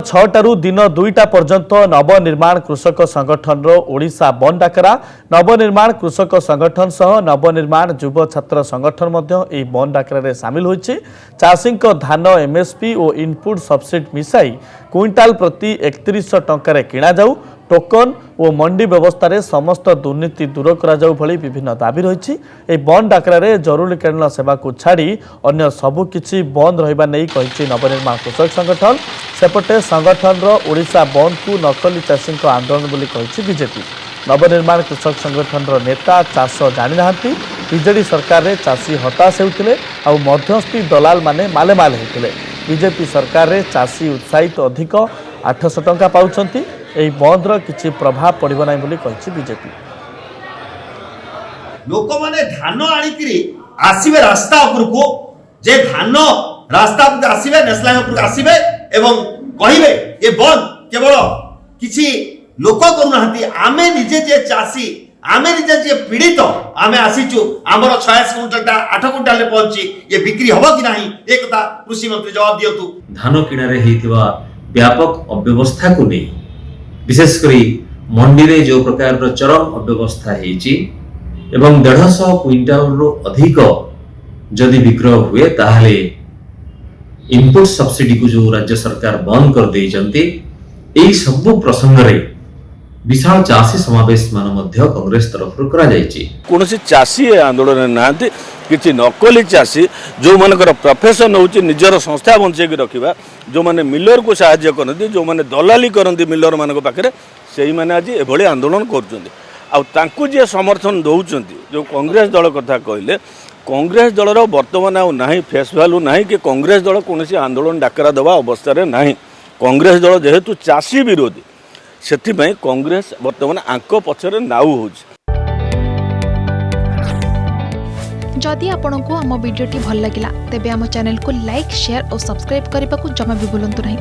6टारू दिन 2टा पर्यंत नवनिर्माण कृषक संगठन ओडिशा बंद डाकरा। नवनिर्माण कृषक संगठन सह नवनिर्माण युव छात्र संगठन ए बंद डाकरा सामिल होइछि। चाषी धान एमएसपी और इनपुट सब्सिडी मिसाई क्विंटाल प्रति 3100 टंकार किणा जाऊ। टोकन और मंडी व्यवस्था समस्त दुर्नीति दूर करा भली विभिन्न दाबी रही। बंद डाकरा जरूरीकालीन सेवा को छाड़ी अन्य सबुकिछि बंद रहिबा नै कहिछि नवनिर्माण कृषक संगठन। सेपटे संगठन ओडिशा बंद को नकली चाषी आंदोलन बोली कहिछि बीजेपी। नवनिर्माण कृषक संगठन नेता चाष जानी नाहांती। बीजेडी सरकार रे चाषी हताश होते और मध्यस्थी दलाल माने मालेमाल होते। बीजेपी सरकार रे चाषी उत्साहित अधिक 800 टंका पाउछंती। एही बंदर किछि प्रभाव पड़िबो नै बोली कहिछि बीजेपी। लोक माने धान आनिकरी आसीबे रास्ता उपरको जे धान रास्ता उपरको आसीबे नेशनल उपरको आसीबे एवं कहिबे ए बंद केवल किछि लोक करू नाहंती। आमे निजे जे चासी आमे निजे जे पीड़ित आमे आसीचु हमर 46 क्विंटलटा 8 क्विंटल पहुंची ये बिक्री हबो कि नाही एक कथा कृषि मंत्री जवाब दियतु। धान किणारे हेतिबा व्यापक अव्यवस्था को नहीं विशेषकर मंडी रे जो प्रकार चरम अव्यवस्था हेची एवं 150 क्विंटाल रो अधिक जदि विक्रय हुए ताहले इनपुट सब्सिडी को जो राज्य सरकार बंद कर देई जंती एई सब प्रसंग रे विशाल चाषी समावेश मान मध्य कांग्रेस तरफ करा जायछि। कोनोसी चाषी आंदोलन नांती किछि नकली चाषी जो मानकर प्रोफेशन होछि निजर संस्था बंचे के रखिबा जो माने मिलर को सहाय्य करନ୍ତି जो माने दलाली करନ୍ତି मिलर मानक पाखरे सेही माने आज एभली आंदोलन करछन्ती। आ तांकु जे समर्थन दउछन्ती जो कांग्रेस दल कथा कहले कांग्रेस दल रो वर्तमान आ नाही फेस वैल्यू नाही कि कांग्रेस दल कोनोसी आंदोलन डाकरा दबा अवस्था रे नाही। कांग्रेस दल जेहेतु चाषी विरोधी सेथिपई कांग्रेस वर्तमान आंक पछरे नाउ होछि। जदि आपंक आम भिडी भल लगा तेब आम चैनल को लाइक शेयर और सब्सक्राइब करने को जमा भी भूलु नहीं।